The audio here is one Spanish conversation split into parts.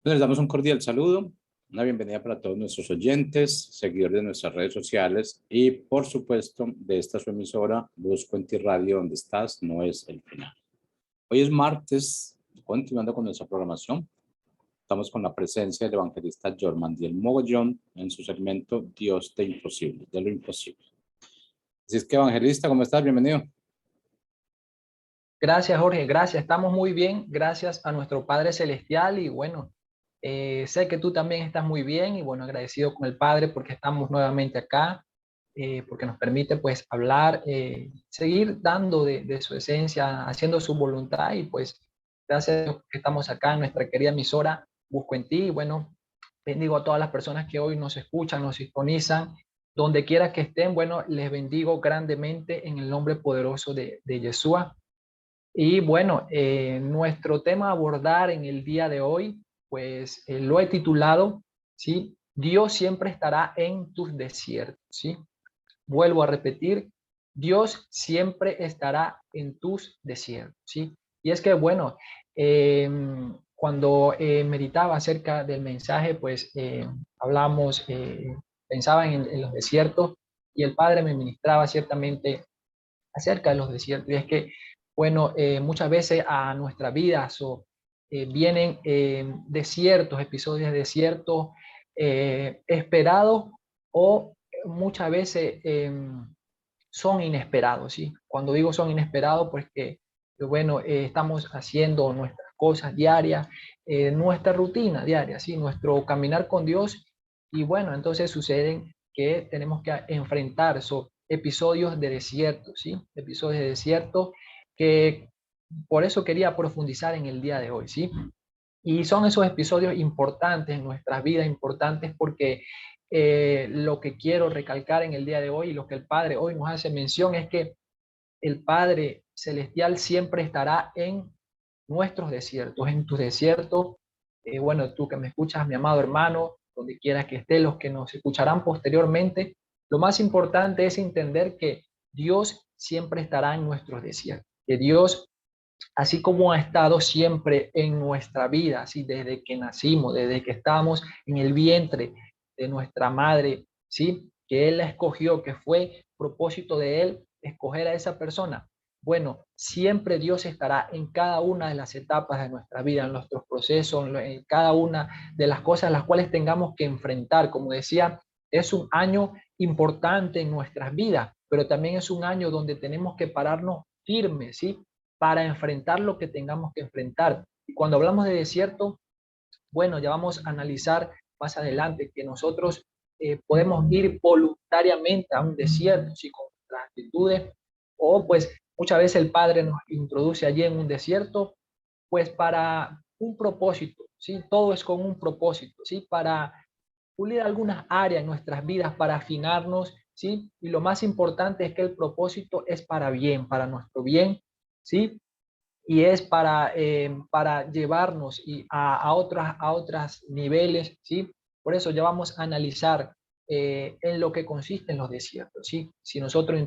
Les damos un cordial saludo, una bienvenida para todos nuestros oyentes, seguidores de nuestras redes sociales y, por supuesto, de esta su emisora, Busco en Ti Radio, donde estás, no es el final. Hoy es martes, continuando con nuestra programación. Estamos con la presencia del evangelista Jormandiel Mogollón en su segmento Dios de Imposible, de lo imposible. Así es que, evangelista, ¿cómo estás? Bienvenido. Gracias, Jorge. Gracias. Estamos muy bien. Gracias a nuestro Padre Celestial. Y bueno, sé que tú también estás muy bien. Y bueno, agradecido con el Padre porque estamos nuevamente acá, porque nos permite pues hablar, seguir dando de su esencia, haciendo su voluntad. Y pues gracias a Dios que estamos acá en nuestra querida emisora Busco en Ti. Y bueno, bendigo a todas las personas que hoy nos escuchan, nos sintonizan. Donde quiera que estén, bueno, les bendigo grandemente en el nombre poderoso de Yeshua. Y bueno, nuestro tema a abordar en el día de hoy, pues lo he titulado, ¿sí? Dios siempre estará en tus desiertos, ¿sí? Vuelvo a repetir, Dios siempre estará en tus desiertos, ¿sí? Y es que, bueno, eh, cuando meditaba acerca del mensaje, pues hablamos, pensaba en los desiertos y el Padre me ministraba ciertamente acerca de los desiertos. Y es que, bueno, muchas veces a nuestra vida vienen desiertos, episodios de desiertos esperados o muchas veces son inesperados, ¿sí? Cuando digo son inesperados, pues que bueno, estamos haciendo nuestras cosas diarias, nuestra rutina diaria, ¿sí? Nuestro caminar con Dios y bueno, entonces suceden que tenemos que enfrentar esos episodios de desierto, ¿sí? Episodios de desierto que por eso quería profundizar en el día de hoy, ¿sí? Y son esos episodios importantes en nuestras vidas, importantes porque lo que quiero recalcar en el día de hoy y lo que el Padre hoy nos hace mención es que el Padre Celestial siempre estará en nuestros desiertos, en tus desiertos. Bueno, tú que me escuchas, mi amado hermano, donde quiera que esté, los que nos escucharán posteriormente, lo más importante es entender que Dios siempre estará en nuestros desiertos, que Dios así como ha estado siempre en nuestra vida, así desde que nacimos, desde que estábamos en el vientre de nuestra madre, ¿sí? Que Él la escogió, que fue propósito de Él escoger a esa persona. Bueno, siempre Dios estará en cada una de las etapas de nuestra vida, en nuestros procesos, en cada una de las cosas las cuales tengamos que enfrentar. Como decía, es un año importante en nuestras vidas, pero también es un año donde tenemos que pararnos firmes, ¿sí? Para enfrentar lo que tengamos que enfrentar. Y cuando hablamos de desierto, bueno, ya vamos a analizar más adelante que nosotros podemos ir voluntariamente a un desierto, ¿sí? Con nuestras actitudes, o pues muchas veces el Padre nos introduce allí en un desierto, pues para un propósito, ¿sí? Todo es con un propósito, ¿sí? Para pulir algunas áreas en nuestras vidas, para afinarnos, ¿sí? Y lo más importante es que el propósito es para bien, para nuestro bien, ¿sí? Y es para llevarnos a otros niveles, ¿sí? Por eso ya vamos a analizar en lo que consisten los desiertos, ¿sí? Si nosotros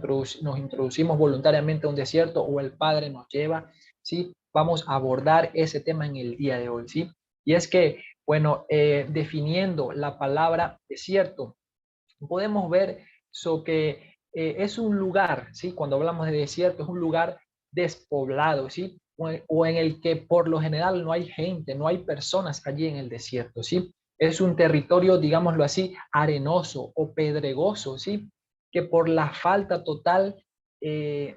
nos introducimos voluntariamente a un desierto o el Padre nos lleva, ¿sí? Vamos a abordar ese tema en el día de hoy, ¿sí? Y es que, bueno, definiendo la palabra desierto, podemos ver que es un lugar, ¿sí? Cuando hablamos de desierto, es un lugar despoblado, ¿sí? O en el que por lo general no hay gente, no hay personas allí en el desierto, ¿sí? Es un territorio, digámoslo así, arenoso o pedregoso, ¿sí? Que por la falta eh,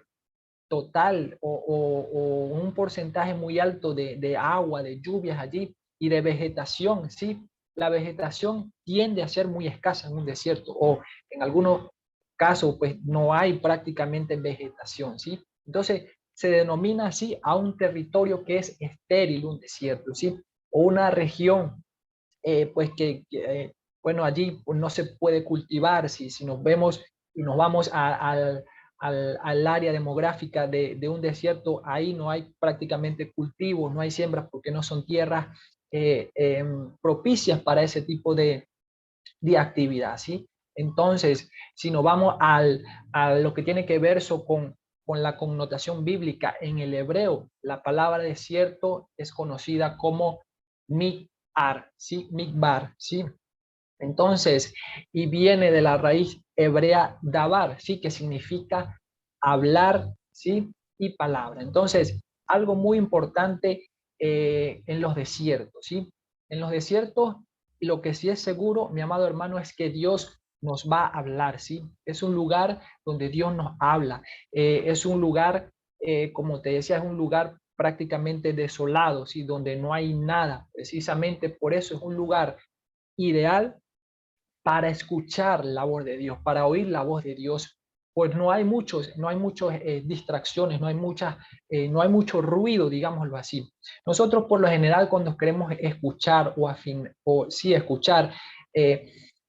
total o un porcentaje muy alto de agua, de lluvias allí y de vegetación, ¿sí? La vegetación tiende a ser muy escasa en un desierto o en algunos casos pues no hay prácticamente vegetación, ¿sí? Entonces se denomina así a un territorio que es estéril, un desierto, ¿sí? O una región pues bueno, allí pues, no se puede cultivar, si nos vemos y nos vamos al área demográfica de un desierto, ahí no hay prácticamente cultivos, no hay siembras porque no son tierras propicias para ese tipo de actividad, ¿sí? Entonces, si nos vamos a lo que tiene que ver con la connotación bíblica en el hebreo, la palabra desierto es conocida como ar, ¿sí? Mikbar, ¿sí? Entonces, y viene de la raíz hebrea dabar, ¿sí? Que significa hablar, ¿sí? Y palabra. Entonces, algo muy importante en los desiertos, ¿sí? En los desiertos, lo que sí es seguro, mi amado hermano, es que Dios nos va a hablar, ¿sí? Es un lugar donde Dios nos habla. Es un lugar, como te decía, es un lugar prácticamente desolado, ¿sí? Donde no hay nada. Precisamente por eso es un lugar ideal para escuchar la voz de Dios, para oír la voz de Dios, pues no hay muchos distracciones, no hay mucho ruido, digámoslo así. Nosotros por lo general cuando queremos escuchar o sí escuchar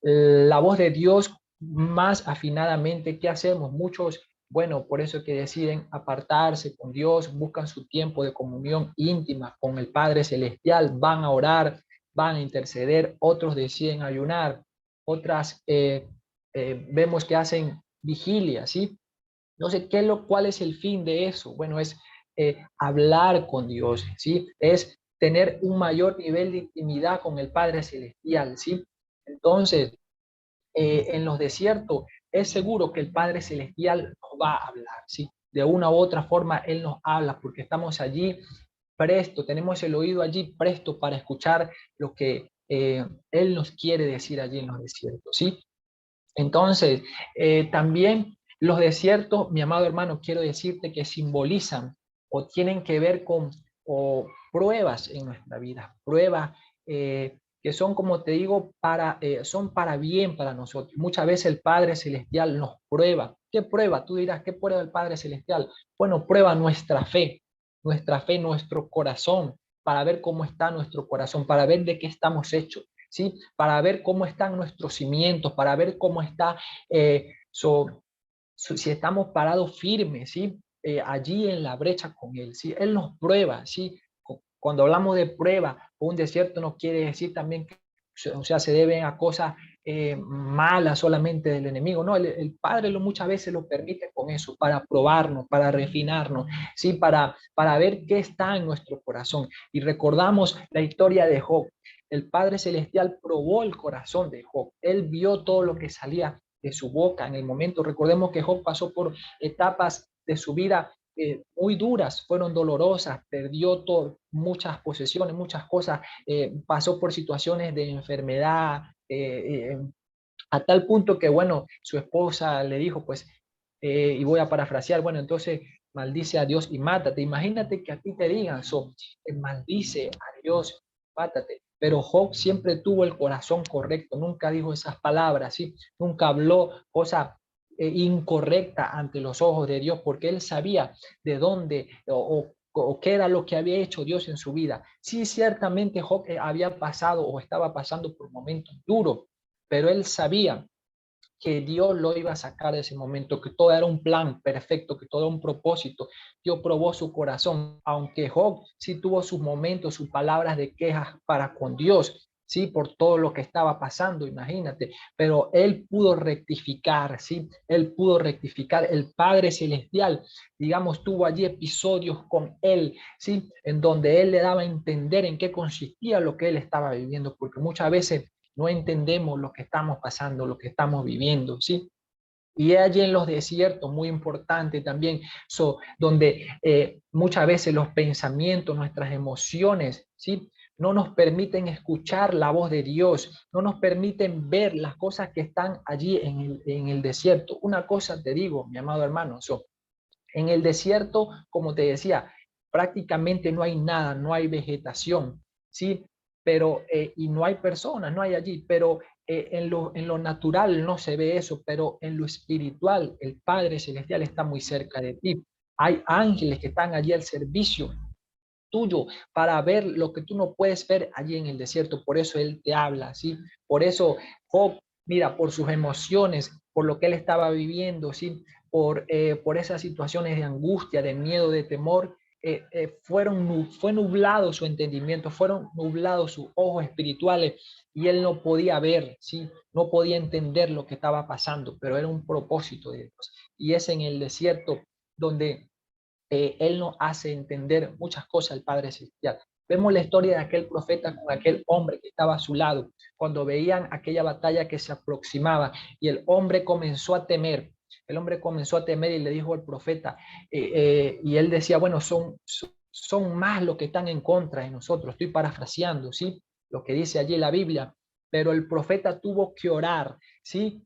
la voz de Dios más afinadamente, ¿qué hacemos? Muchos, bueno, por eso que deciden apartarse con Dios, buscan su tiempo de comunión íntima con el Padre Celestial, van a orar, van a interceder, otros deciden ayunar, otras vemos que hacen vigilia, ¿sí? No sé cuál es el fin de eso. Bueno, es hablar con Dios, ¿sí? Es tener un mayor nivel de intimidad con el Padre Celestial, ¿sí? Entonces, en los desiertos es seguro que el Padre Celestial nos va a hablar, ¿sí? De una u otra forma Él nos habla porque estamos allí presto, tenemos el oído allí presto para escuchar lo que Él nos quiere decir allí en los desiertos, ¿sí? Entonces, también los desiertos, mi amado hermano, quiero decirte que simbolizan o tienen que ver con pruebas en nuestra vida, pruebas que son, como te digo, son para bien para nosotros. Muchas veces el Padre Celestial nos prueba. ¿Qué prueba? Tú dirás, ¿qué prueba el Padre Celestial? Bueno, prueba nuestra fe, nuestro corazón, para ver cómo está nuestro corazón, para ver de qué estamos hechos. ¿Sí? Para ver cómo están nuestros cimientos, para ver cómo está, si estamos parados firmes, ¿sí? Allí en la brecha con Él, ¿sí? Él nos prueba, ¿sí? Cuando hablamos de prueba o un desierto no quiere decir también que, o sea, se deben a cosas malas solamente del enemigo, no, el Padre muchas veces lo permite con eso, para probarnos, para refinarnos, ¿sí? Para ver qué está en nuestro corazón. Y recordamos la historia de Job. El Padre Celestial probó el corazón de Job. Él vio todo lo que salía de su boca en el momento. Recordemos que Job pasó por etapas de su vida muy duras, fueron dolorosas, perdió muchas posesiones, muchas cosas, pasó por situaciones de enfermedad, a tal punto que, bueno, su esposa le dijo, pues, y voy a parafrasear, bueno, entonces maldice a Dios y mátate. Imagínate que a ti te digan, maldice a Dios, mátate. Pero Job siempre tuvo el corazón correcto, nunca dijo esas palabras, ¿sí? Nunca habló cosas incorrectas ante los ojos de Dios, porque él sabía de dónde o qué era lo que había hecho Dios en su vida. Sí, ciertamente Job había pasado o estaba pasando por momentos duros, pero él sabía que Dios lo iba a sacar de ese momento, que todo era un plan perfecto, que todo era un propósito. Dios probó su corazón, aunque Job sí tuvo sus momentos, sus palabras de quejas para con Dios, sí, por todo lo que estaba pasando, imagínate, pero él pudo rectificar, sí, él pudo rectificar. El Padre Celestial, digamos, tuvo allí episodios con él, sí, en donde él le daba a entender en qué consistía lo que él estaba viviendo, porque muchas veces no entendemos lo que estamos pasando, lo que estamos viviendo, ¿sí? Y allí en los desiertos, muy importante también, donde muchas veces los pensamientos, nuestras emociones, ¿sí? No nos permiten escuchar la voz de Dios, no nos permiten ver las cosas que están allí en el desierto. Una cosa te digo, mi amado hermano, en el desierto, como te decía, prácticamente no hay nada, no hay vegetación, ¿sí? Pero, y no hay personas, no hay allí, pero en lo natural no se ve eso, pero en lo espiritual, el Padre Celestial está muy cerca de ti. Hay ángeles que están allí al servicio tuyo para ver lo que tú no puedes ver allí en el desierto. Por eso Él te habla, ¿sí? Por eso Job, mira, por sus emociones, por lo que él estaba viviendo, ¿sí? Por esas situaciones de angustia, de miedo, de temor, fue nublado su entendimiento, fueron nublados sus ojos espirituales y él no podía ver, ¿sí? No podía entender lo que estaba pasando, pero era un propósito de Dios. Y es en el desierto donde Él nos hace entender muchas cosas, el Padre Celestial. Vemos la historia de aquel profeta con aquel hombre que estaba a su lado, cuando veían aquella batalla que se aproximaba y el hombre comenzó a temer. El hombre comenzó a temer y le dijo al profeta, y él decía, bueno, son más los que están en contra de nosotros. Estoy parafraseando, ¿sí? Lo que dice allí la Biblia. Pero el profeta tuvo que orar, ¿sí?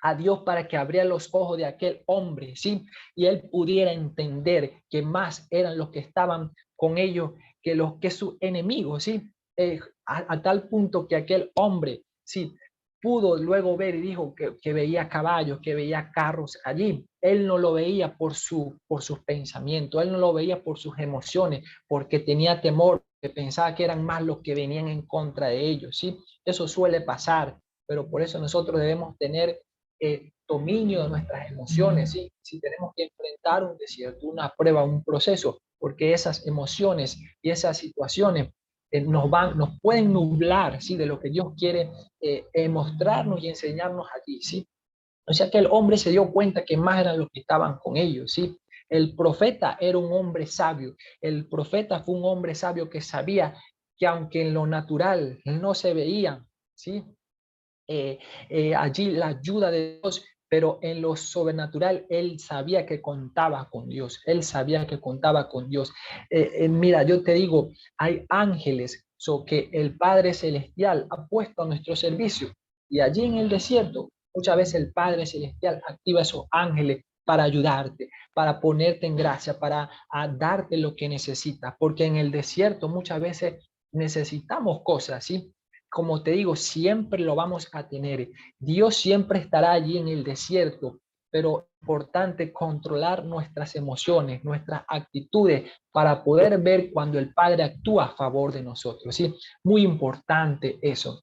A Dios para que abriera los ojos de aquel hombre, ¿sí? Y él pudiera entender que más eran los que estaban con ellos que sus enemigos, ¿sí? A tal punto que aquel hombre, ¿sí? Pudo luego ver y dijo que veía caballos, que veía carros allí. Él no lo veía por sus pensamientos, él no lo veía por sus emociones, porque tenía temor, que pensaba que eran más los que venían en contra de ellos, ¿sí? Eso suele pasar, pero por eso nosotros debemos tener dominio de nuestras emociones, ¿sí? Si tenemos que enfrentar un desierto, una prueba, un proceso, porque esas emociones y esas situaciones nos pueden nublar, ¿sí? De lo que Dios quiere mostrarnos y enseñarnos allí, ¿sí? O sea que el hombre se dio cuenta que más eran los que estaban con ellos, ¿sí? El profeta era un hombre sabio. El profeta fue un hombre sabio que sabía que aunque en lo natural no se veía, ¿sí? Allí la ayuda de Dios, pero en lo sobrenatural él sabía que contaba con Dios, él sabía que contaba con Dios. Mira, yo te digo, hay ángeles que el Padre Celestial ha puesto a nuestro servicio y allí en el desierto, muchas veces el Padre Celestial activa esos ángeles para ayudarte, para ponerte en gracia, para darte lo que necesitas, porque en el desierto muchas veces necesitamos cosas, ¿sí? Como te digo, siempre lo vamos a tener. Dios siempre estará allí en el desierto, pero es importante controlar nuestras emociones, nuestras actitudes, para poder ver cuando el Padre actúa a favor de nosotros. ¿Sí? Muy importante eso.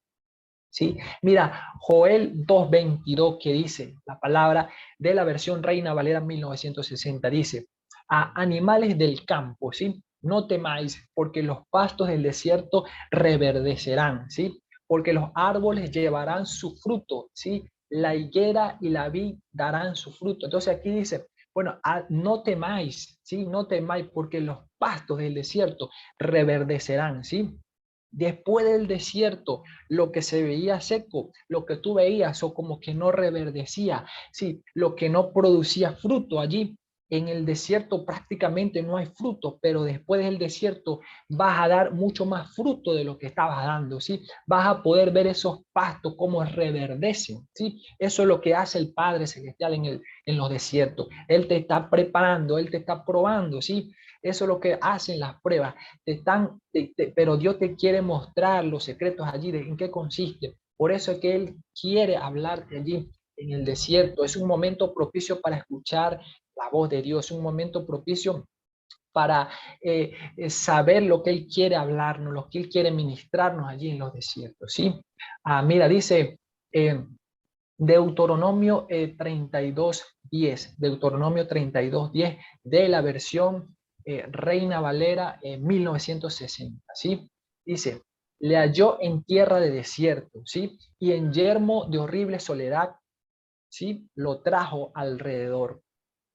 ¿Sí? Mira, Joel 2:22 que dice la palabra de la versión Reina Valera 1960, dice, a animales del campo, ¿sí? No temáis, porque los pastos del desierto reverdecerán, ¿sí? Porque los árboles llevarán su fruto, ¿sí? La higuera y la vid darán su fruto. Entonces aquí dice, bueno, no temáis, ¿sí? No temáis, porque los pastos del desierto reverdecerán, ¿sí? Después del desierto, lo que se veía seco, lo que tú veías o como que no reverdecía, sí, lo que no producía fruto allí. En el desierto prácticamente no hay fruto, pero después del desierto vas a dar mucho más fruto de lo que estabas dando, ¿sí? Vas a poder ver esos pastos como reverdecen, ¿sí? Eso es lo que hace el Padre Celestial en los desiertos. Él te está preparando, Él te está probando, ¿sí? Eso es lo que hacen las pruebas. Pero Dios te quiere mostrar los secretos allí, de en qué consiste. Por eso es que Él quiere hablarte allí en el desierto. Es un momento propicio para escuchar la voz de Dios, es un momento propicio para saber lo que Él quiere hablarnos, lo que Él quiere ministrarnos allí en los desiertos. ¿Sí? Mira, dice Deuteronomio 32:10, Deuteronomio 32:10 de la versión Reina Valera 1960, ¿sí? Dice, le halló en tierra de desierto, ¿sí? Y en yermo de horrible soledad, ¿sí? Lo trajo alrededor,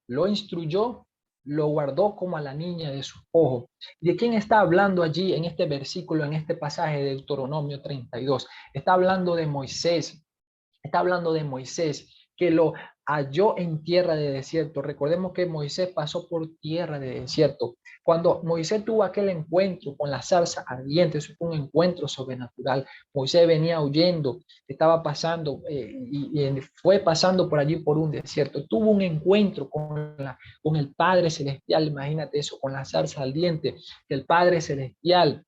lo instruyó, lo guardó como a la niña de sus ojos. ¿De quién está hablando allí en este versículo, en este pasaje de Deuteronomio 32? Está hablando de Moisés. Está hablando de Moisés, que lo halló en tierra de desierto. Recordemos que Moisés pasó por tierra de desierto. Cuando Moisés tuvo aquel encuentro con la zarza ardiente, eso fue un encuentro sobrenatural. Moisés venía huyendo, estaba pasando y fue pasando por allí por un desierto. Tuvo un encuentro con el Padre Celestial, imagínate eso, con la zarza ardiente. El Padre Celestial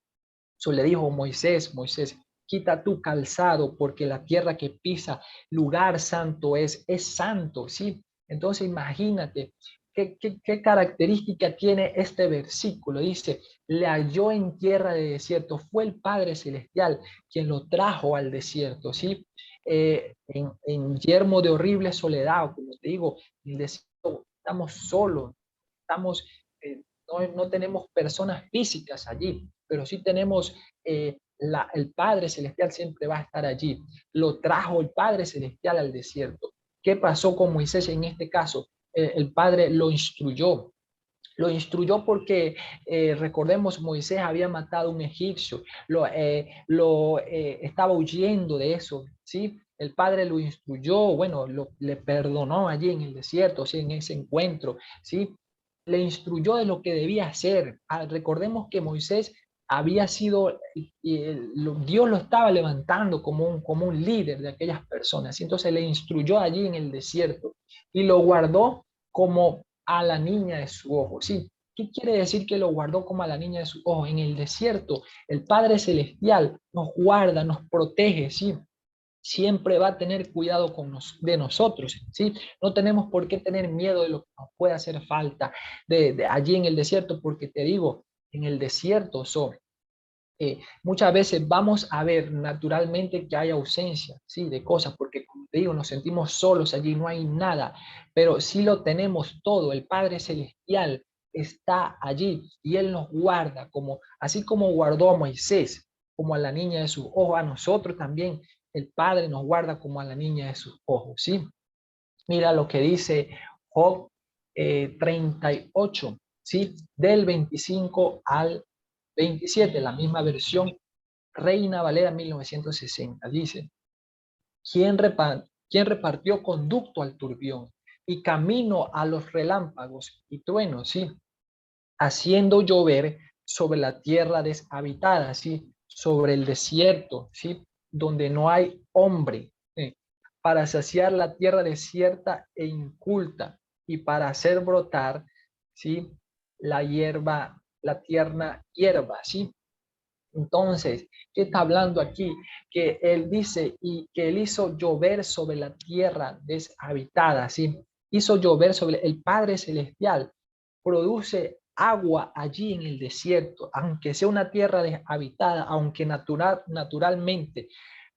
le dijo Moisés, Moisés, quita tu calzado porque la tierra que pisa, lugar santo es santo, ¿sí? Entonces imagínate qué característica tiene este versículo. Dice, le halló en tierra de desierto, fue el Padre Celestial quien lo trajo al desierto, ¿sí? En yermo de horrible soledad, como te digo, en el desierto estamos solos, estamos, no tenemos personas físicas allí, pero sí tenemos el Padre Celestial siempre va a estar allí. Lo trajo el Padre Celestial al desierto. ¿Qué pasó con Moisés en este caso? El Padre lo instruyó, Lo instruyó porque, recordemos, Moisés había matado a un egipcio, estaba huyendo de eso, ¿sí? El Padre lo instruyó, bueno, le perdonó allí en el desierto, ¿sí? En ese encuentro, ¿sí? Le instruyó de lo que debía hacer. Recordemos que Moisés había sido, Dios lo estaba levantando como un líder de aquellas personas. Entonces le instruyó allí en el desierto y lo guardó como a la niña de su ojo. Sí, ¿qué quiere decir que lo guardó como a la niña de su ojo? En el desierto, el Padre Celestial nos guarda, nos protege, ¿sí? Siempre va a tener cuidado de nosotros, ¿sí? No tenemos por qué tener miedo de lo que nos puede hacer falta de allí en el desierto, porque te digo, en el desierto muchas veces vamos a ver naturalmente que hay ausencia, ¿sí? De cosas, porque como te digo, nos sentimos solos allí, no hay nada, pero sí lo tenemos todo, el Padre Celestial está allí y Él nos guarda, como, así como guardó a Moisés, como a la niña de sus ojos, a nosotros también el Padre nos guarda como a la niña de sus ojos, ¿sí? Mira lo que dice Job 38, ¿sí? Del 25 al 27, la misma versión, Reina Valera 1960. Dice, ¿quién repartió conducto al turbión y camino a los relámpagos y truenos, ¿sí? Haciendo llover sobre la tierra deshabitada, ¿sí? Sobre el desierto, ¿sí? Donde no hay hombre, ¿sí? Para saciar la tierra desierta e inculta y para hacer brotar, ¿sí? La hierba, la tierna hierba, ¿sí? Entonces, ¿qué está hablando aquí? Que él dice y que él hizo llover sobre la tierra deshabitada, ¿sí? Hizo llover sobre el Padre Celestial, produce agua allí en el desierto, aunque sea una tierra deshabitada, aunque naturalmente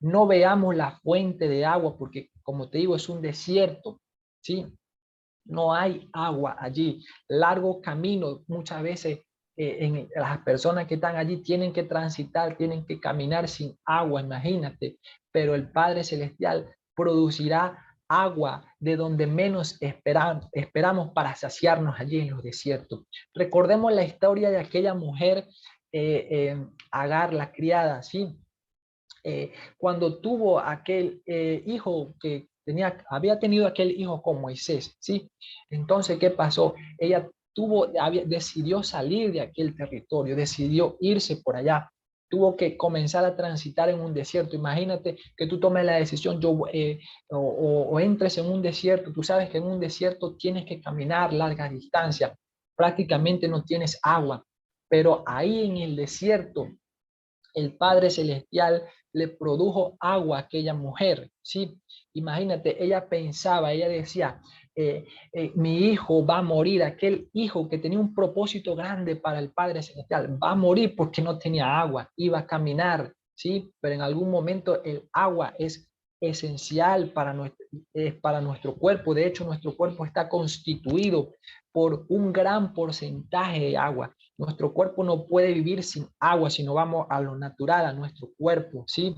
no veamos la fuente de agua, porque como te digo, es un desierto, ¿sí? No hay agua allí. Largo camino, muchas veces las personas que están allí tienen que transitar, tienen que caminar sin agua, imagínate. Pero el Padre Celestial producirá agua de donde menos esperamos para saciarnos allí en los desiertos. Recordemos la historia de aquella mujer, Agar, la criada, ¿sí? Cuando tuvo aquel hijo que había tenido aquel hijo con Moisés, ¿sí? Entonces, ¿qué pasó? Ella decidió salir de aquel territorio, decidió irse por allá, tuvo que comenzar a transitar en un desierto. Imagínate que tú tomes la decisión o entres en un desierto, tú sabes que en un desierto tienes que caminar largas distancias, prácticamente no tienes agua, pero ahí en el desierto el Padre Celestial le produjo agua a aquella mujer, ¿sí? Imagínate, ella pensaba, ella decía, mi hijo va a morir, aquel hijo que tenía un propósito grande para el Padre Celestial, va a morir porque no tenía agua, iba a caminar, ¿sí? Pero en algún momento el agua es esencial para nuestro cuerpo. De hecho, nuestro cuerpo está constituido por un gran porcentaje de agua. Nuestro cuerpo no puede vivir sin agua si no vamos a lo natural, a nuestro cuerpo, ¿sí?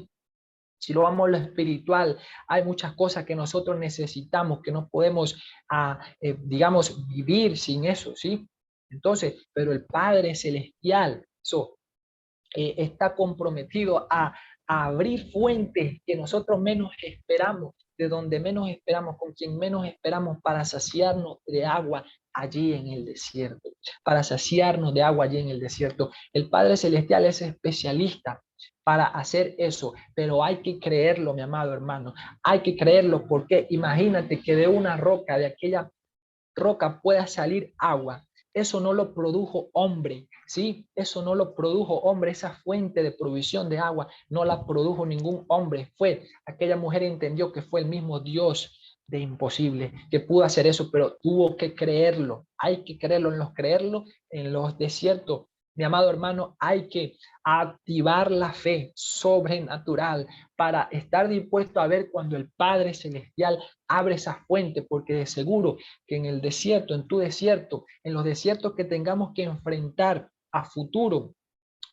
Si lo vamos a lo espiritual, hay muchas cosas que nosotros necesitamos, que no podemos, digamos, vivir sin eso, ¿sí? Entonces, pero el Padre Celestial está comprometido a abrir fuentes que nosotros menos esperamos, de donde menos esperamos, con quien menos esperamos, para saciarnos de agua allí en el desierto, para saciarnos de agua allí en el desierto. El Padre Celestial es especialista para hacer eso, pero hay que creerlo, mi amado hermano, hay que creerlo, porque imagínate que de una roca, de aquella roca, pueda salir agua. Eso no lo produjo hombre, ¿sí? Eso no lo produjo hombre, esa fuente de provisión de agua no la produjo ningún hombre. Fue, aquella mujer entendió que fue el mismo Dios de imposible, que pudo hacer eso, pero tuvo que creerlo. Hay que creerlo en los desiertos. Mi amado hermano, hay que activar la fe sobrenatural para estar dispuesto a ver cuando el Padre Celestial abre esa fuente, porque de seguro que en el desierto, en tu desierto, en los desiertos que tengamos que enfrentar a futuro,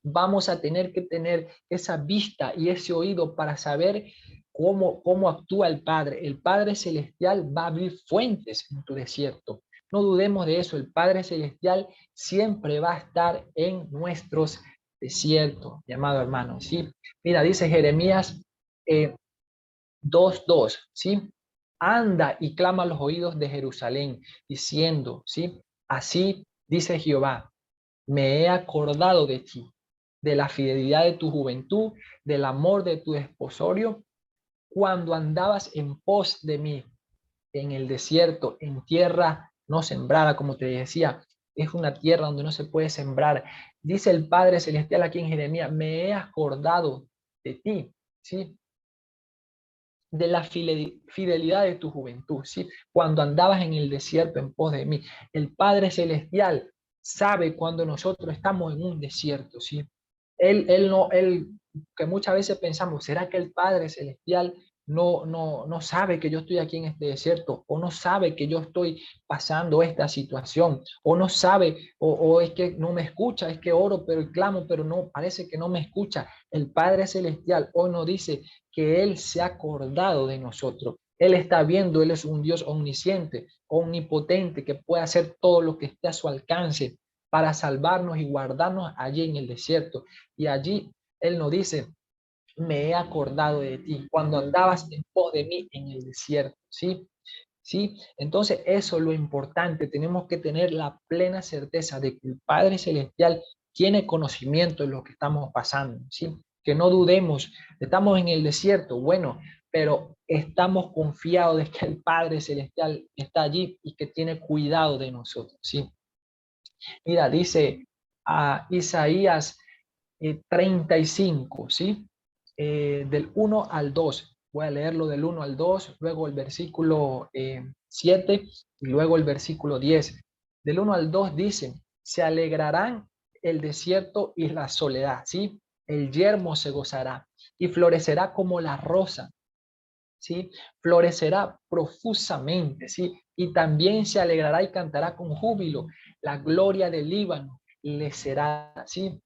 vamos a tener que tener esa vista y ese oído para saber cómo actúa el Padre. El Padre Celestial va a abrir fuentes en tu desierto. No dudemos de eso. El Padre Celestial siempre va a estar en nuestros desiertos, mi amado hermano. ¿Sí? Mira, dice Jeremías 2:2, ¿sí? Anda y clama a los oídos de Jerusalén, diciendo, ¿sí? Así dice Jehová, me he acordado de ti, de la fidelidad de tu juventud, del amor de tu desposorio, cuando andabas en pos de mí en el desierto, en tierra no sembrada, como te decía, es una tierra donde no se puede sembrar. Dice el Padre Celestial aquí en Jeremías, me he acordado de ti, ¿sí? De la fidelidad de tu juventud, ¿sí? Cuando andabas en el desierto en pos de mí. El Padre Celestial sabe cuando nosotros estamos en un desierto, ¿sí? Que muchas veces pensamos, ¿será que el Padre Celestial no sabe que yo estoy aquí en este desierto? ¿O no sabe que yo estoy pasando esta situación? ¿O no sabe, o es que no me escucha, es que oro, pero clamo, pero no, parece que no me escucha? El Padre Celestial hoy nos dice que Él se ha acordado de nosotros. Él está viendo, Él es un Dios omnisciente, omnipotente, que puede hacer todo lo que esté a su alcance para salvarnos y guardarnos allí en el desierto. Y allí Él nos dice, me he acordado de ti cuando andabas en pos de mí en el desierto, ¿sí? ¿Sí? Entonces eso es lo importante, tenemos que tener la plena certeza de que el Padre Celestial tiene conocimiento de lo que estamos pasando, ¿sí? Que no dudemos, estamos en el desierto, bueno, pero estamos confiados de que el Padre Celestial está allí y que tiene cuidado de nosotros, ¿sí? Mira, dice a Isaías 35, ¿sí? Del 1 al 2. Voy a leerlo del 1 al 2, luego el versículo 7 y luego el versículo 10. Del 1 al 2 dice, se alegrarán el desierto y la soledad, ¿sí? El yermo se gozará y florecerá como la rosa, ¿sí? Florecerá profusamente, ¿sí? Y también se alegrará y cantará con júbilo. La gloria del Líbano le será, ¿sí?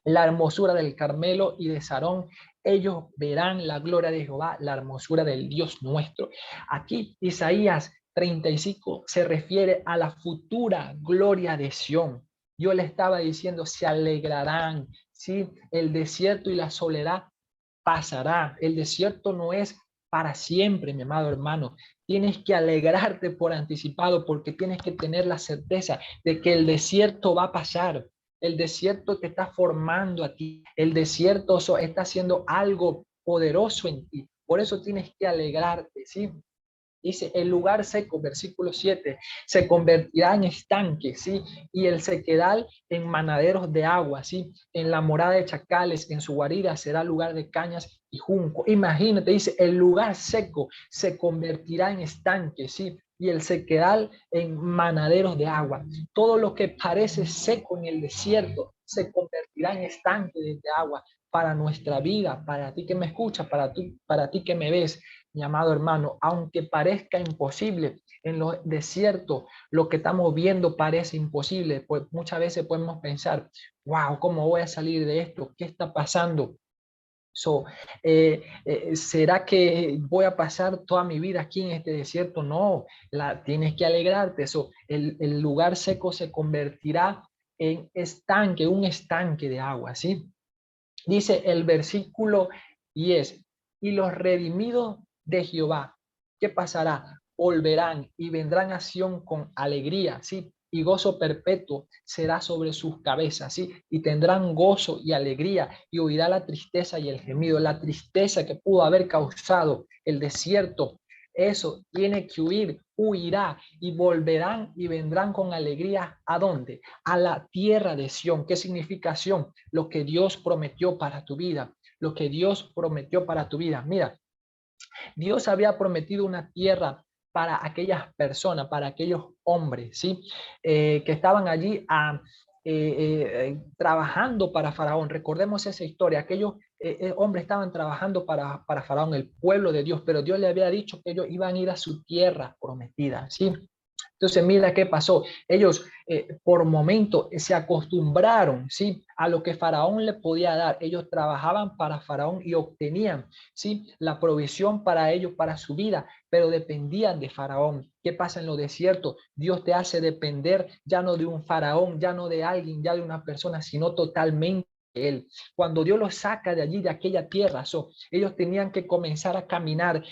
La hermosura del Carmelo y de Sarón, ellos verán la gloria de Jehová, la hermosura del Dios nuestro. Aquí Isaías 35 se refiere a la futura gloria de Sión. Yo le estaba diciendo, se alegrarán, ¿sí? El desierto y la soledad pasará. El desierto no es para siempre, mi amado hermano. Tienes que alegrarte por anticipado porque tienes que tener la certeza de que el desierto va a pasar. El desierto te está formando a ti. El desierto está haciendo algo poderoso en ti. Por eso tienes que alegrarte, ¿sí? Dice, el lugar seco, versículo 7, se convertirá en estanque, ¿sí? Y el sequedal en manaderos de agua, ¿sí? En la morada de chacales, en su guarida será lugar de cañas y junco. Imagínate, dice, el lugar seco se convertirá en estanque, ¿sí? Y el sequedal en manaderos de agua. Todo lo que parece seco en el desierto se convertirá en estanque de agua para nuestra vida, para ti que me escuchas, para ti que me ves, mi amado hermano, aunque parezca imposible, en los desiertos lo que estamos viendo parece imposible, pues muchas veces podemos pensar, wow, ¿cómo voy a salir de esto? ¿Qué está pasando? ¿Será que voy a pasar toda mi vida aquí en este desierto? No, tienes que alegrarte. El lugar seco se convertirá en estanque, un estanque de agua, ¿sí? Dice el versículo 10, y los redimidos de Jehová, ¿qué pasará? Volverán y vendrán a Sión con alegría, ¿sí? Y gozo perpetuo será sobre sus cabezas, ¿sí? Y tendrán gozo y alegría y oirá la tristeza y el gemido, la tristeza que pudo haber causado el desierto. Eso tiene que huir, huirá y volverán y vendrán con alegría. ¿A dónde? A la tierra de Sión. ¿Qué significa Sión? Lo que Dios prometió para tu vida, lo que Dios prometió para tu vida. Mira, Dios había prometido una tierra para aquellas personas, para aquellos hombres, ¿sí? Que estaban allí trabajando para Faraón. Recordemos esa historia. Aquellos hombres estaban trabajando para Faraón, el pueblo de Dios, pero Dios le había dicho que ellos iban a ir a su tierra prometida, ¿sí? Entonces, mira qué pasó. Ellos por momento se acostumbraron, ¿sí? A lo que Faraón le podía dar. Ellos trabajaban para Faraón y obtenían, ¿sí? La provisión para ellos, para su vida, pero dependían de Faraón. ¿Qué pasa en los desiertos? Dios te hace depender ya no de un Faraón, ya no de alguien, ya de una persona, sino totalmente de Él. Cuando Dios los saca de allí, de aquella tierra, ellos tenían que comenzar a caminar.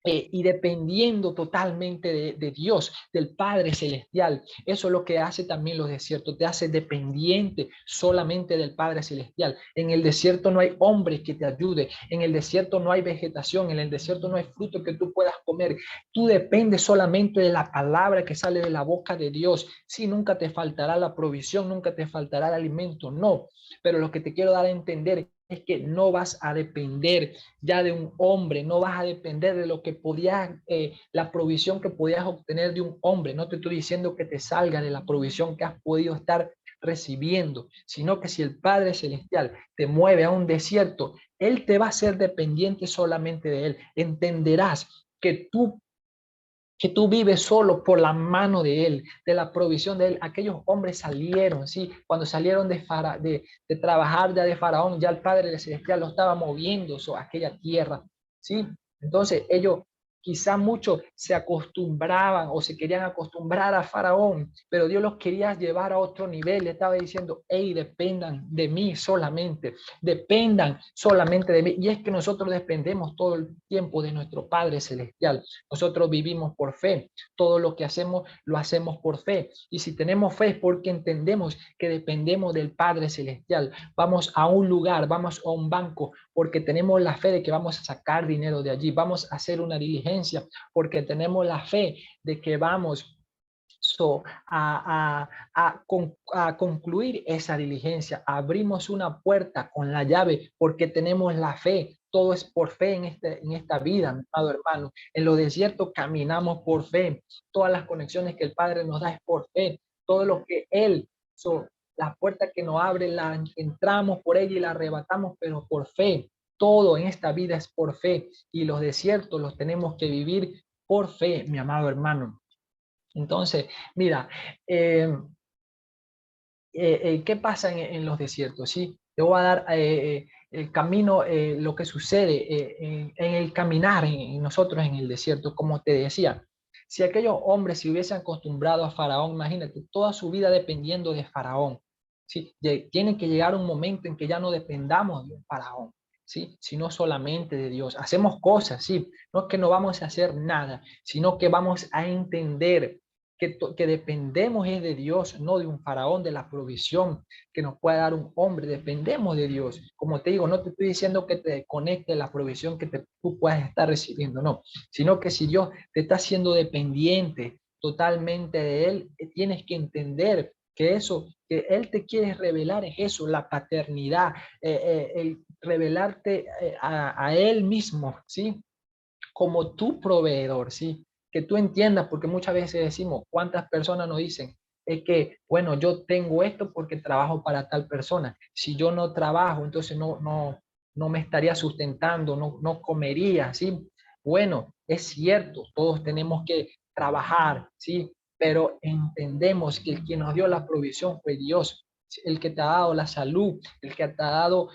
Y dependiendo totalmente de Dios, del Padre Celestial. Eso es lo que hace también los desiertos, te hace dependiente solamente del Padre Celestial. En el desierto no hay hombre que te ayude, en el desierto no hay vegetación, en el desierto no hay fruto que tú puedas comer. Tú dependes solamente de la palabra que sale de la boca de Dios. Sí, nunca te faltará la provisión, nunca te faltará el alimento, no. Pero lo que te quiero dar a entender es que no vas a depender ya de un hombre, no vas a depender de lo que podías, la provisión que podías obtener de un hombre. No te estoy diciendo que te salga de la provisión que has podido estar recibiendo, sino que si el Padre Celestial te mueve a un desierto, Él te va a hacer dependiente solamente de Él. Entenderás que tú vives solo por la mano de Él, de la provisión de Él. Aquellos hombres salieron, ¿sí? Cuando salieron de trabajar ya de Faraón, ya el Padre Celestial lo estaba moviendo a aquella tierra, ¿sí? Entonces ellos quizá muchos se acostumbraban o se querían acostumbrar a Faraón, pero Dios los quería llevar a otro nivel. Le estaba diciendo, hey, dependan de mí solamente, dependan solamente de mí. Y es que nosotros dependemos todo el tiempo de nuestro Padre Celestial. Nosotros vivimos por fe. Todo lo que hacemos, lo hacemos por fe. Y si tenemos fe es porque entendemos que dependemos del Padre Celestial. Vamos a un lugar, vamos a un banco, porque tenemos la fe de que vamos a sacar dinero de allí. Vamos a hacer una diligencia, porque tenemos la fe de que vamos a concluir esa diligencia. Abrimos una puerta con la llave porque tenemos la fe. Todo es por fe en esta vida, mi amado hermano. En los desiertos caminamos por fe. Todas las conexiones que el Padre nos da es por fe. Todo lo que Él, la puerta que nos abre, la entramos por ella y la arrebatamos, pero por fe. Todo en esta vida es por fe. Y los desiertos los tenemos que vivir por fe, mi amado hermano. Entonces, mira, ¿qué pasa en los desiertos? ¿Sí? Te voy a dar el camino, lo que sucede en el caminar en nosotros en el desierto, como te decía. Si aquellos hombres se hubiesen acostumbrado a Faraón, imagínate, toda su vida dependiendo de Faraón. ¿Sí? Tiene que llegar un momento en que ya no dependamos de Faraón, ¿sí? Sino solamente de Dios. Hacemos cosas, sí, no es que no vamos a hacer nada, sino que vamos a entender que dependemos es de Dios, no de un faraón, de la provisión que nos puede dar un hombre, dependemos de Dios. Como te digo, no te estoy diciendo que te conecte la provisión que tú puedas estar recibiendo, no, sino que si Dios te está haciendo dependiente totalmente de Él, tienes que entender que eso, que Él te quiere revelar es eso, la paternidad, el revelarte a Él mismo, ¿sí? Como tu proveedor, ¿sí? Que tú entiendas, porque muchas veces decimos, ¿cuántas personas nos dicen? Es que, bueno, yo tengo esto porque trabajo para tal persona. Si yo no trabajo, entonces no me estaría sustentando, no comería, ¿sí? Bueno, es cierto, todos tenemos que trabajar, ¿sí? Pero entendemos que el que nos dio la provisión fue Dios, el que te ha dado la salud, el que te ha dado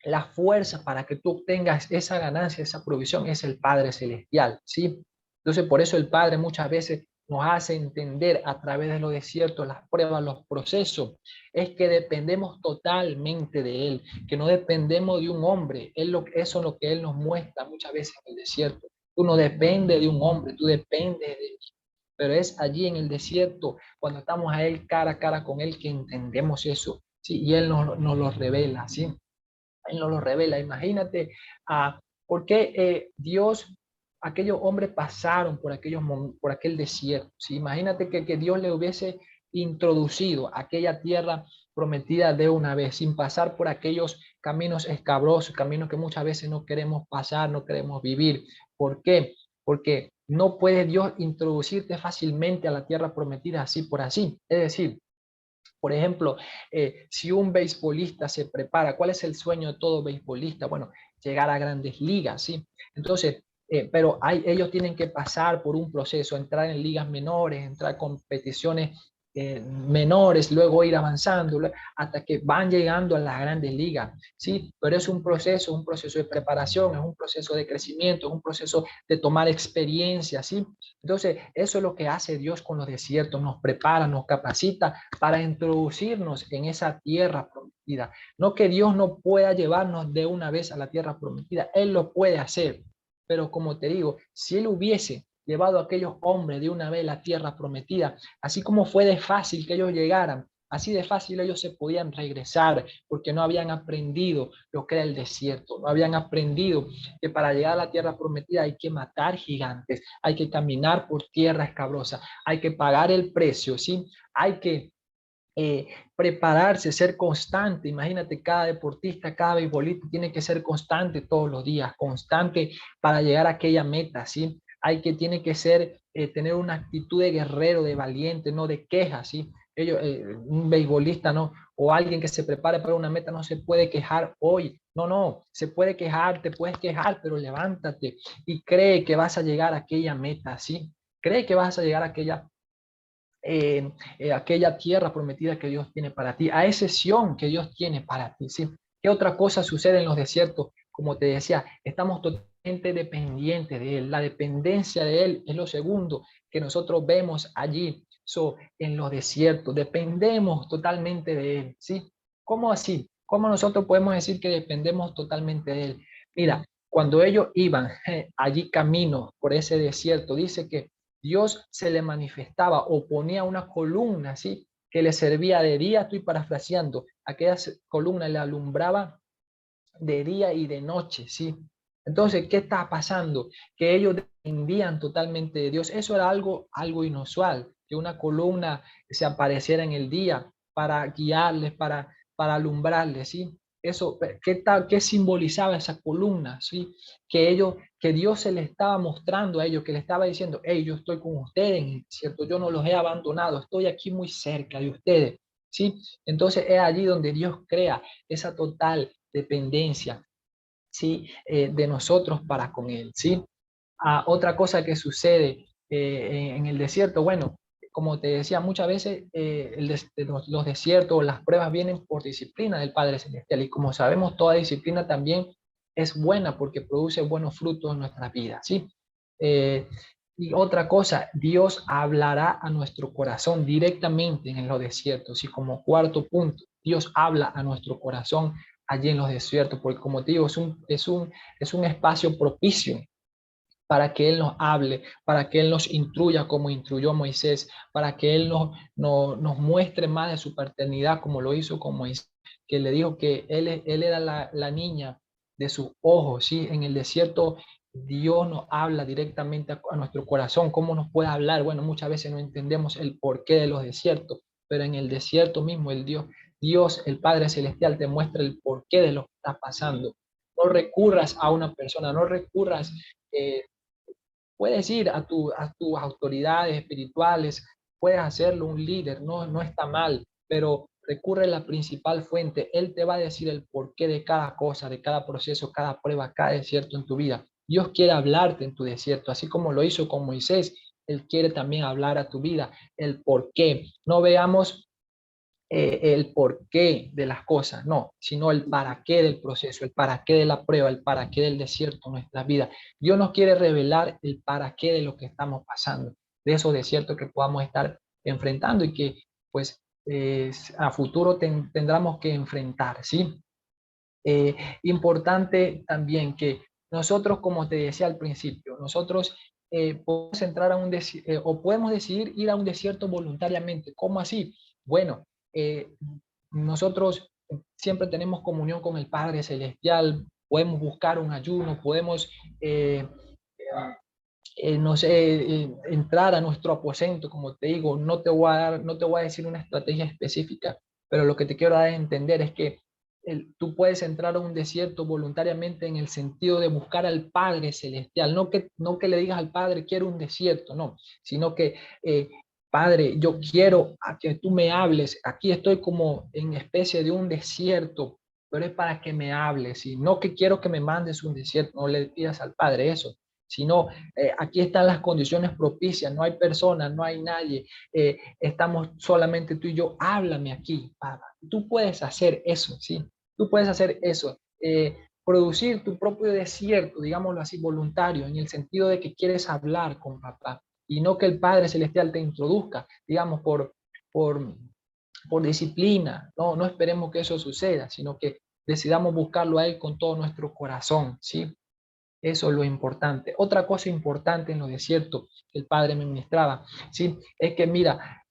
la fuerza para que tú obtengas esa ganancia, esa provisión, es el Padre Celestial, ¿sí? Entonces, por eso el Padre muchas veces nos hace entender a través de los desiertos, las pruebas, los procesos, es que dependemos totalmente de Él, que no dependemos de un hombre. Eso es lo que Él nos muestra muchas veces en el desierto. Tú no dependes de un hombre, tú dependes de Él. Pero es allí en el desierto, cuando estamos a Él cara a cara con Él, que entendemos eso, ¿sí? Y Él nos lo revela, ¿sí? Él nos lo revela. Imagínate por qué Dios, aquellos hombres pasaron por aquel desierto. ¿Sí? Imagínate que Dios le hubiese introducido a aquella tierra prometida de una vez, sin pasar por aquellos caminos escabrosos, caminos que muchas veces no queremos pasar, no queremos vivir. ¿Por qué? Porque no puede Dios introducirte fácilmente a la tierra prometida así por así. Es decir, por ejemplo, si un beisbolista se prepara, ¿cuál es el sueño de todo beisbolista? Bueno, llegar a grandes ligas, ¿sí? Entonces, pero ellos tienen que pasar por un proceso, entrar en ligas menores, entrar en competiciones menores, luego ir avanzando hasta que van llegando a las grandes ligas, ¿sí? Pero es un proceso de preparación, es un proceso de crecimiento, es un proceso de tomar experiencia, ¿sí? Entonces, eso es lo que hace Dios con los desiertos, nos prepara, nos capacita para introducirnos en esa tierra prometida. No que Dios no pueda llevarnos de una vez a la tierra prometida, Él lo puede hacer, pero como te digo, si Él hubiese llevado a aquellos hombres de una vez a la tierra prometida, así como fue de fácil que ellos llegaran, así de fácil ellos se podían regresar, porque no habían aprendido lo que era el desierto, no habían aprendido que para llegar a la tierra prometida hay que matar gigantes, hay que caminar por tierra escabrosa, hay que pagar el precio, ¿sí? Hay que prepararse, ser constante. Imagínate, cada deportista, cada beisbolista tiene que ser constante todos los días, constante para llegar a aquella meta, ¿sí? Tiene que ser, tener una actitud de guerrero, de valiente, no de queja, ¿sí? Un beisbolista, ¿no? O alguien que se prepare para una meta no se puede quejar hoy. No, no, se puede quejar, te puedes quejar, pero levántate y cree que vas a llegar a aquella meta, ¿sí? Cree que vas a llegar a aquella tierra prometida que Dios tiene para ti, a ese Sión que Dios tiene para ti, ¿sí? ¿Qué otra cosa sucede en los desiertos? Como te decía, estamos totalmente dependientes de Él. La dependencia de Él es lo segundo que nosotros vemos allí, en los desiertos. Dependemos totalmente de Él, ¿sí? ¿Cómo así? ¿Cómo nosotros podemos decir que dependemos totalmente de Él? Mira, cuando ellos iban allí camino por ese desierto, dice que Dios se le manifestaba o ponía una columna, ¿sí? Que le servía de día, estoy parafraseando, aquella columna le alumbraba de día y de noche, ¿sí? Entonces, ¿qué está pasando? Que ellos dependían totalmente de Dios. Eso era algo inusual, que una columna se apareciera en el día para guiarles, para alumbrarles, ¿sí? Eso, ¿qué simbolizaba esa columna? ¿Sí? Que Dios se le estaba mostrando a ellos, que le estaba diciendo, hey, yo estoy con ustedes, ¿cierto? Yo no los he abandonado, estoy aquí muy cerca de ustedes, ¿sí? Entonces es allí donde Dios crea esa total dependencia, ¿sí? De nosotros para con Él, ¿sí? Otra cosa que sucede en el desierto, bueno, como te decía, muchas veces los desiertos, las pruebas vienen por disciplina del Padre Celestial y como sabemos, toda disciplina también es buena porque produce buenos frutos en nuestra vida, ¿sí? Eh, y otra cosa, Dios hablará a nuestro corazón directamente en los desiertos y como cuarto punto, Dios habla a nuestro corazón allí en los desiertos, porque como te digo, es un espacio propicio para que Él nos hable, para que Él nos instruya como instruyó a Moisés, para que Él nos muestre más de su paternidad como lo hizo con Moisés, que le dijo que Él era la niña de sus ojos, ¿sí? En el desierto Dios nos habla directamente a nuestro corazón. ¿Cómo nos puede hablar? Bueno, muchas veces no entendemos el porqué de los desiertos, pero en el desierto mismo Dios, el Padre Celestial, te muestra el porqué de lo que está pasando. No recurras a una persona, no recurras eh, puedes ir a tus autoridades espirituales, puedes hacerlo un líder, no está mal, pero recurre a la principal fuente. Él te va a decir el porqué de cada cosa, de cada proceso, cada prueba, cada desierto en tu vida. Dios quiere hablarte en tu desierto, así como lo hizo con Moisés. Él quiere también hablar a tu vida, el porqué. No veamos el porqué de las cosas, no, sino el para qué del proceso, el para qué de la prueba, el para qué del desierto en nuestras vidas. Dios nos quiere revelar el para qué de lo que estamos pasando, de esos desiertos que podamos estar enfrentando y que pues a futuro tendremos que enfrentar, ¿sí? Eh, Importante también que nosotros, como te decía al principio, nosotros podemos entrar a o podemos decidir ir a un desierto voluntariamente. ¿Cómo así? Bueno, nosotros siempre tenemos comunión con el Padre Celestial, podemos buscar un ayuno, podemos, no sé, entrar a nuestro aposento, como te digo, no te voy a decir una estrategia específica, pero lo que te quiero dar a entender es que tú puedes entrar a un desierto voluntariamente en el sentido de buscar al Padre Celestial, no que le digas al Padre, quiero un desierto, no, sino que, Padre, yo quiero a que tú me hables, aquí estoy como en especie de un desierto, pero es para que me hables, y no que quiero que me mandes un desierto, no le pidas al Padre eso, sino aquí están las condiciones propicias, no hay personas, no hay nadie, estamos solamente tú y yo, háblame aquí, Padre. Tú puedes hacer eso, ¿sí? Tú puedes hacer eso, producir tu propio desierto, digámoslo así, voluntario, en el sentido de que quieres hablar con papá y no que el Padre Celestial te introduzca, digamos, por, por disciplina. No, no esperemos que eso suceda, sino que decidamos buscarlo a Él con todo nuestro corazón, ¿sí? Eso es lo importante. Otra cosa importante en los desiertos que el Padre me ministraba, ¿sí? Es que mira,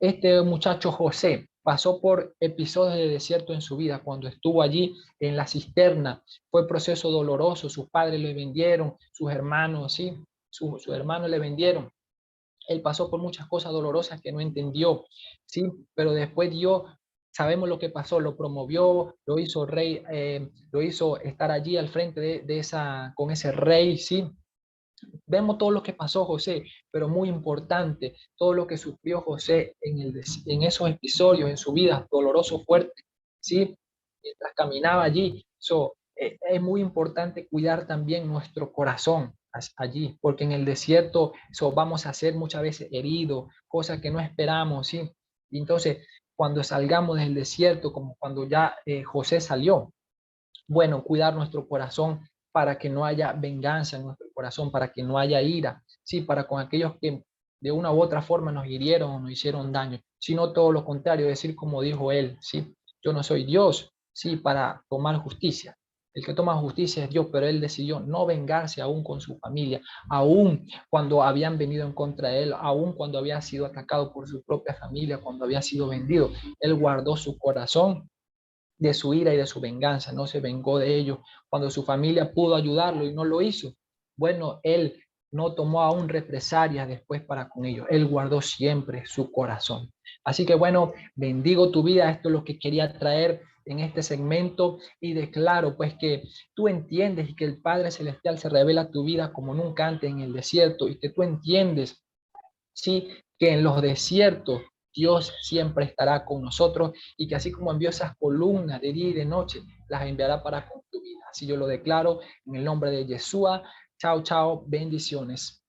este muchacho José pasó por episodios de desierto en su vida. Cuando estuvo allí en la cisterna, fue proceso doloroso. Sus padres le vendieron, sus hermanos, ¿sí? Sus hermanos le vendieron. Él pasó por muchas cosas dolorosas que no entendió, ¿sí? Pero después Dios, sabemos lo que pasó, lo promovió, lo hizo rey, lo hizo estar allí al frente con ese rey, ¿sí? Vemos todo lo que pasó José, pero muy importante, todo lo que sufrió José en esos episodios en su vida, doloroso, fuerte, ¿sí? Mientras caminaba allí. Es muy importante cuidar también nuestro corazón allí, porque en el desierto vamos a ser muchas veces heridos, cosas que no esperamos, ¿sí? Y entonces, cuando salgamos del desierto, como cuando ya José salió, bueno, cuidar nuestro corazón para que no haya venganza en nuestro corazón, para que no haya ira, sí, para con aquellos que de una u otra forma nos hirieron o nos hicieron daño, sino todo lo contrario, decir como dijo él, sí, yo no soy Dios, sí, para tomar justicia. El que toma justicia es Dios, pero él decidió no vengarse aún con su familia, aún cuando habían venido en contra de él, aún cuando había sido atacado por su propia familia, cuando había sido vendido. Él guardó su corazón de su ira y de su venganza, no se vengó de ellos. Cuando su familia pudo ayudarlo y no lo hizo, bueno, él no tomó aún represalias después para con ellos. Él guardó siempre su corazón. Así que bueno, bendigo tu vida. Esto es lo que quería traer en este segmento y declaro pues que tú entiendes y que el Padre Celestial se revela a tu vida como nunca antes en el desierto y que tú entiendes, sí, que en los desiertos Dios siempre estará con nosotros y que así como envió esas columnas de día y de noche, las enviará para con tu vida. Así yo lo declaro en el nombre de Yeshua. Chao, chao, bendiciones.